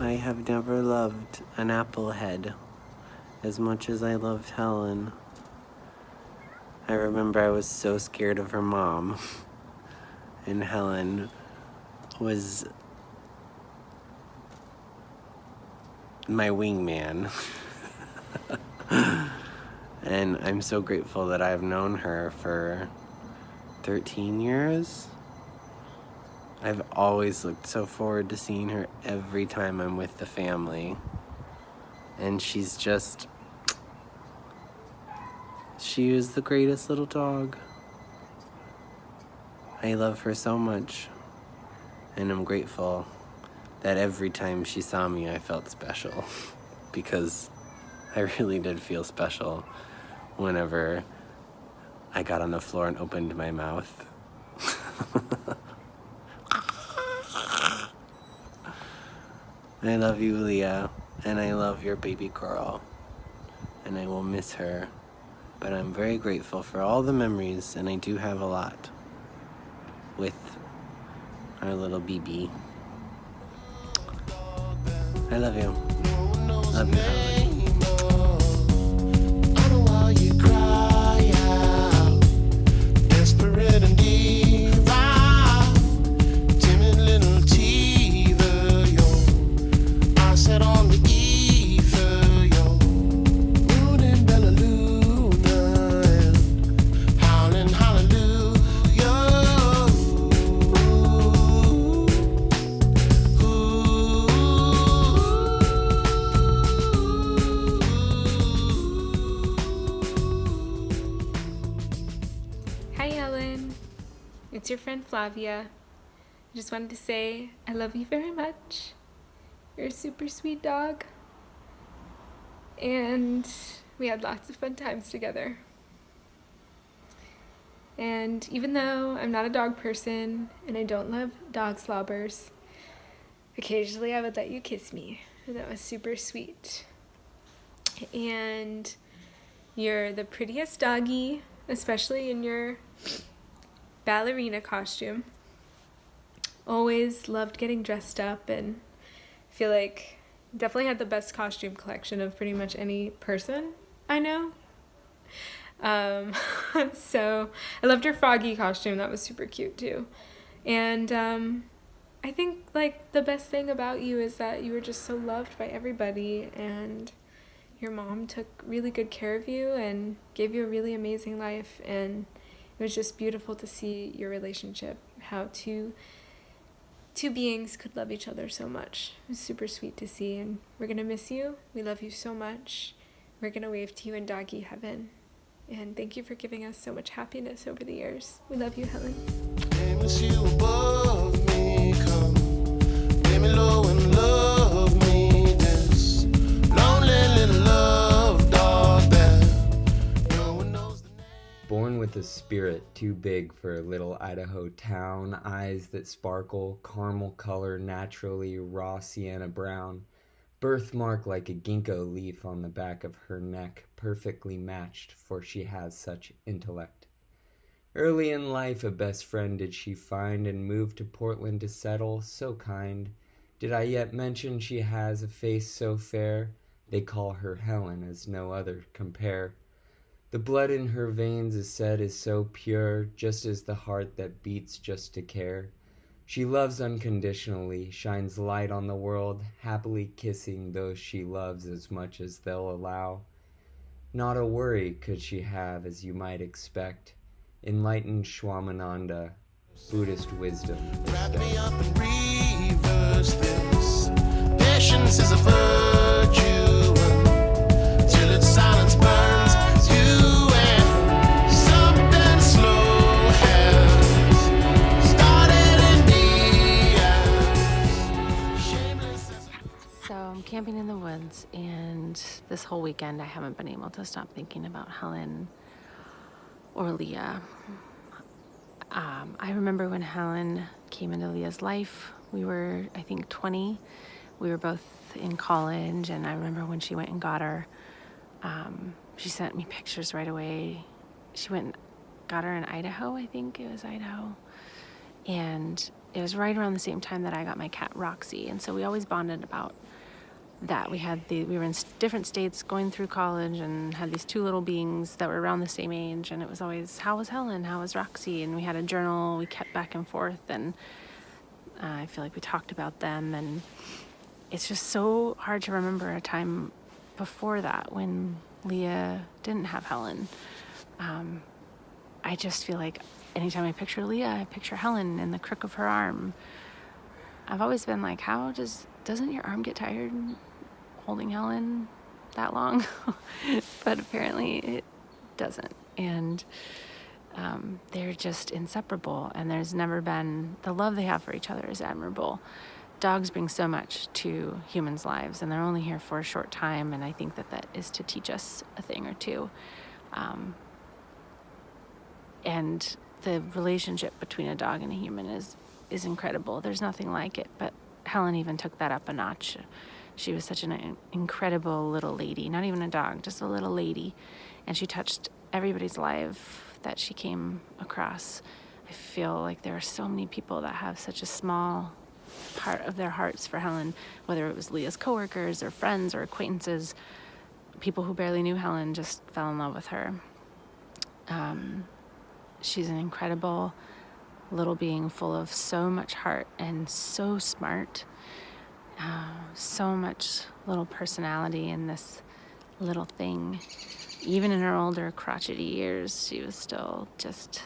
I have never loved an applehead as much as I loved Helen. I remember I was so scared of her mom, and Helen was my wingman. And I'm so grateful that I've known her for 13 years. I've always looked so forward to seeing her every time I'm with the family. And she is the greatest little dog. I love her so much. And I'm grateful that every time she saw me, I felt special. Because I really did feel special whenever I got on the floor and opened my mouth. I love you, Leah, and I love your baby girl, and I will miss her, but I'm very grateful for all the memories, and I do have a lot with our little BB. I love you. Love you, Helen. Hi Helen, it's your friend Flavia. I just wanted to say I love you very much. You're a super sweet dog, and we had lots of fun times together. And even though I'm not a dog person and I don't love dog slobbers, occasionally I would let you kiss me, and that was super sweet. And you're the prettiest doggy, especially in your ballerina costume. Always loved getting dressed up, and feel like definitely had the best costume collection of pretty much any person I know. So I loved your froggy costume. That was super cute too. And I think like the best thing about you is that you were just so loved by everybody, and your mom took really good care of you and gave you a really amazing life, and it was just beautiful to see your relationship, how two beings could love each other so much. It was super sweet to see, and we're going to miss you. We love you so much. We're going to wave to you in doggy heaven. And thank you for giving us so much happiness over the years. We love you, Helen. You above me, come, lay me low and love me, this lonely little love dog that no one knows the name. Born with a spirit too big for a little Idaho town, eyes that sparkle, caramel color, naturally raw sienna brown, birthmark like a ginkgo leaf on the back of her neck, perfectly matched, for she has such intellect. Early in life a best friend did she find, and moved to Portland to settle, so kind. Did I yet mention she has a face so fair? They call her Helen, as no other compare. The blood in her veins is said is so pure, just as the heart that beats just to care. She loves unconditionally, shines light on the world, happily kissing those she loves as much as they'll allow. Not a worry could she have, as you might expect. Enlightened Shwamananda, Buddhist wisdom. Wrap me up and reverse this. Patience is a virtue till its silence burns you, and something slow has started in me as shameless as So I'm camping in the woods, and this whole weekend I haven't been able to stop thinking about Helen or Leah. I remember when Helen came into Leah's life, we were, I think, 20. We were both in college, and I remember when she went and got her, she sent me pictures right away. She went and got her in Idaho, I think it was Idaho. And it was right around the same time that I got my cat Roxy, and so we always bonded about that we were in different states going through college and had these two little beings that were around the same age, and it was always, how was Helen, how was Roxy, and we had a journal we kept back and forth, and I feel like we talked about them, and it's just so hard to remember a time before that when Leah didn't have Helen. I just feel like anytime I picture Leah, I picture Helen in the crook of her arm. I've always been like, doesn't your arm get tired holding Helen that long? But apparently it doesn't. And they're just inseparable. And there's never been, the love they have for each other is admirable. Dogs bring so much to humans' lives, and they're only here for a short time. And I think that is to teach us a thing or two. And the relationship between a dog and a human is incredible. There's nothing like it, but Helen even took that up a notch. She was such an incredible little lady, not even a dog, just a little lady. And she touched everybody's life that she came across. I feel like there are so many people that have such a small part of their hearts for Helen, whether it was Leah's coworkers or friends or acquaintances. People who barely knew Helen just fell in love with her. She's an incredible little being full of so much heart and so smart. So much little personality in this little thing. Even in her older crotchety years, she was still just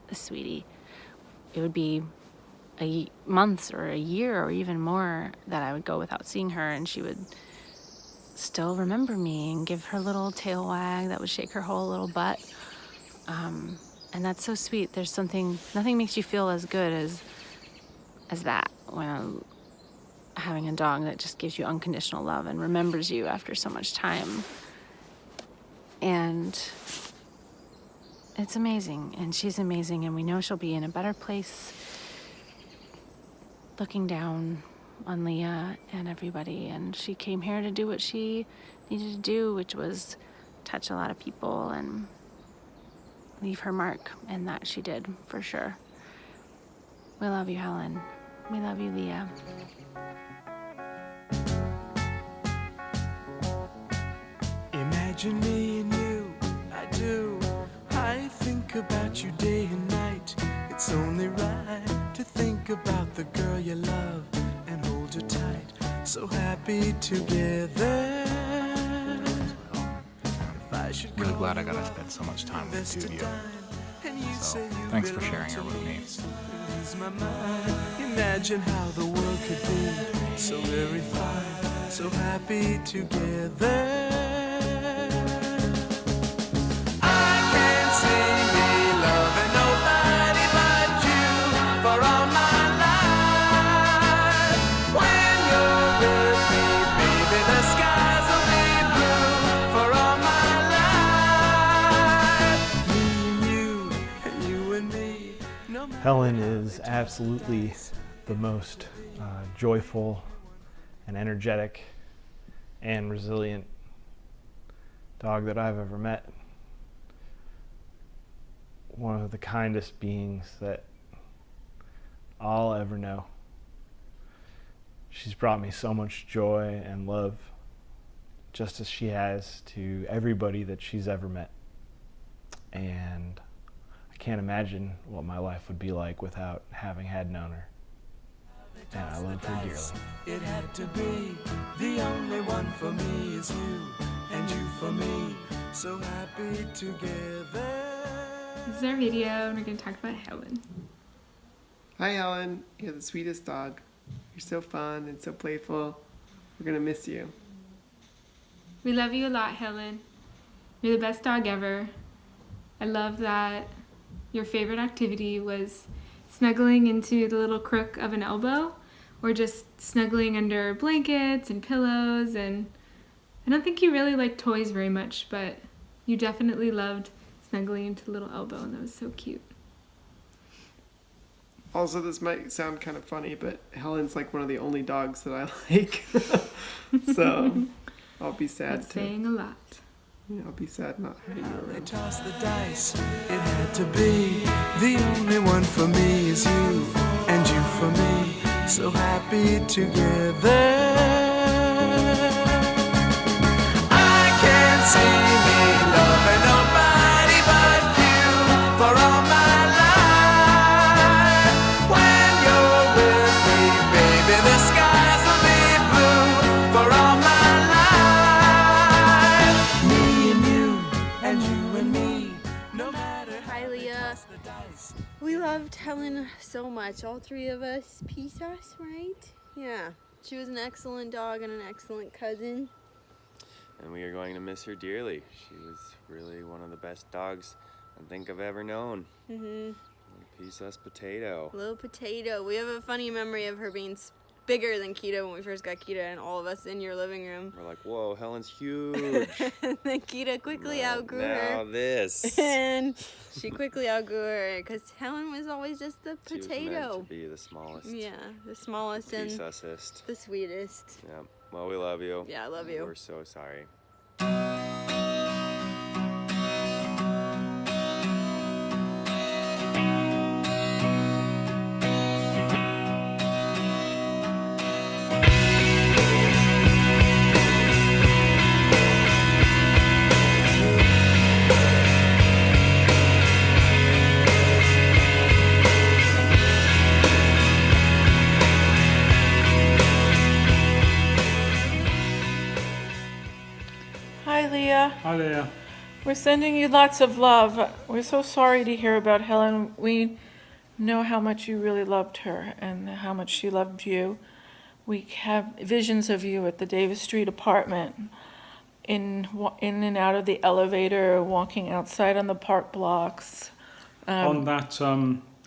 a sweetie. It would be months or a year or even more that I would go without seeing her, and she would still remember me and give her little tail wag that would shake her whole little butt. And that's so sweet. There's nothing makes you feel as good as that, when having a dog that just gives you unconditional love and remembers you after so much time. And it's amazing, and she's amazing, and we know she'll be in a better place looking down on Leah and everybody. And she came here to do what she needed to do, which was touch a lot of people and leave her mark, and that she did, for sure. We love you, Helen. We love you, Leah. Imagine me and you, I do. I think about you day and night. It's only right to think about the girl you love and hold her tight. So happy together. Really glad I got to spend so much time with the two of you. So, thanks for sharing her with me. Imagine how the world could be so very fine, so happy together. I can't see me loving nobody but you for all my life. When you're with me, baby, the skies will be blue for all my life. Me and you and me. No matter Helen is absolutely the most joyful and energetic and resilient dog that I've ever met. One of the kindest beings that I'll ever know. She's brought me so much joy and love, just as she has to everybody that she's ever met. And I can't imagine what my life would be like without having had known her. And I love her dearly. it had to be. The only one for me is you, and you for me. So happy together. This is our video, and we're going to talk about Helen. Hi, Helen. You're the sweetest dog. You're so fun and so playful. We're going to miss you. We love you a lot, Helen. You're the best dog ever. I love that your favorite activity was snuggling into the little crook of an elbow, or just snuggling under blankets and pillows. And I don't think you really liked toys very much, but you definitely loved snuggling into the little elbow, and that was so cute. Also, this might sound kind of funny, but Helen's like one of the only dogs that I like. So I'll be sad That's saying a lot. I'll be sad not having you They around. tossed the dice, it had to be. The only one for me is you, and you for me. So happy together. Helen so much. All three of us. Peace us, right? Yeah. She was an excellent dog and an excellent cousin. And we are going to miss her dearly. She was really one of the best dogs I think I've ever known. Peace us, Potato. Little Potato. We have a funny memory of her being bigger than Kita when we first got Kita, and all of us in your living room. We're like, whoa, Helen's huge. And then Kita quickly outgrew her. Now this. And she quickly outgrew her because Helen was always just the She was potato. meant to be the smallest. Yeah, the smallest and Peace-usest. the sweetest. Yeah. Well, we love you. Yeah, I love you. We're so sorry. Hi, Leah. Hi there. We're sending you lots of love. We're so sorry to hear about Helen. We know how much you really loved her and how much she loved you. We have visions of you at the Davis Street apartment, in and out of the elevator, walking outside on the park blocks. On that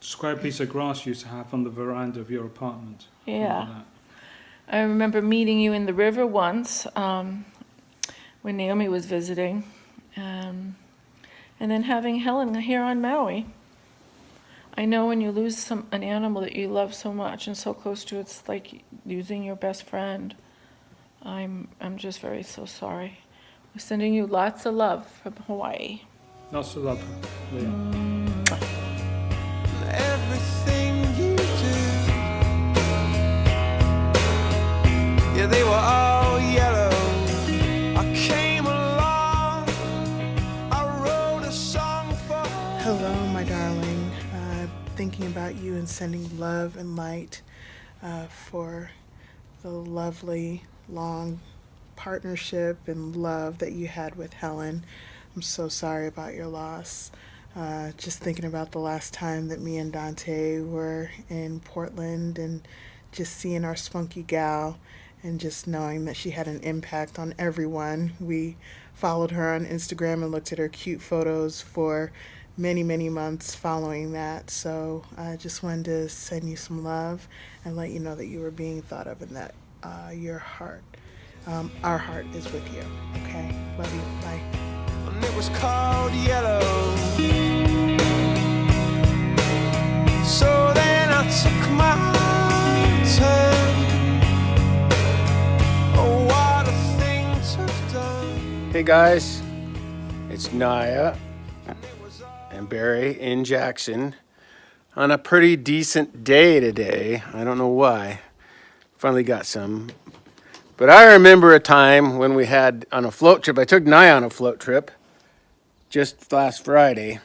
square piece of grass you used to have on the veranda of your apartment. Yeah. Remember that? I remember meeting you in the river once, when Naomi was visiting, and then having Helen here on Maui. I know when you lose an animal that you love so much and so close to, it's like losing your best friend. I'm just so sorry. We're sending you lots of love from Hawaii. Lots of love, Leah. Everything you do, yeah, they were all yellow. I came along, I wrote a song for. Hello, my darling. Thinking about you and sending love and light for the lovely, long partnership and love that you had with Helen. I'm so sorry about your loss. Just thinking about the last time that me and Dante were in Portland and just seeing our spunky gal and just knowing that she had an impact on everyone. We followed her on Instagram and looked at her cute photos for many, many months following that. So I just wanted to send you some love and let you know that you were being thought of and that your heart, our heart is with you. Okay? Love you. Bye. And it was called Yellow. So then I took my turn. Oh, what a thing to have done. Hey guys, it's Naya and Barry in Jackson on a pretty decent day today. I don't know why. Finally got some. But I remember a time when we had on a float trip. I took Naya on a float trip just last Friday.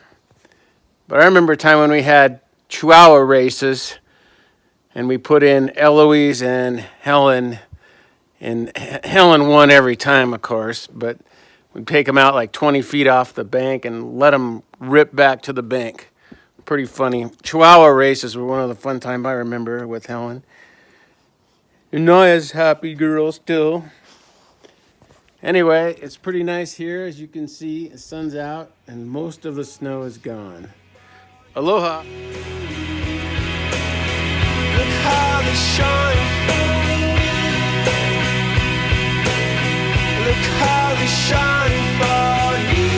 But I remember a time when we had Chihuahua races and we put in Eloise and Helen. And Helen won every time, of course, but we'd take them out like 20 feet off the bank and let them rip back to the bank. Pretty funny. Chihuahua races were one of the fun times I remember with Helen. And Naya's happy girl still. Anyway, it's pretty nice here. As you can see, the sun's out and most of the snow is gone. Aloha. Look how they shine. Look how they shine for you.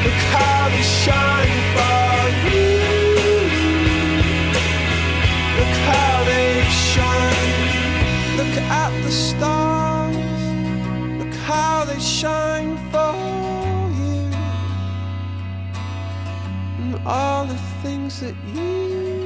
Look how they shine for you. Look how they shine. Look at the stars. Look how they shine for you. And all the things that you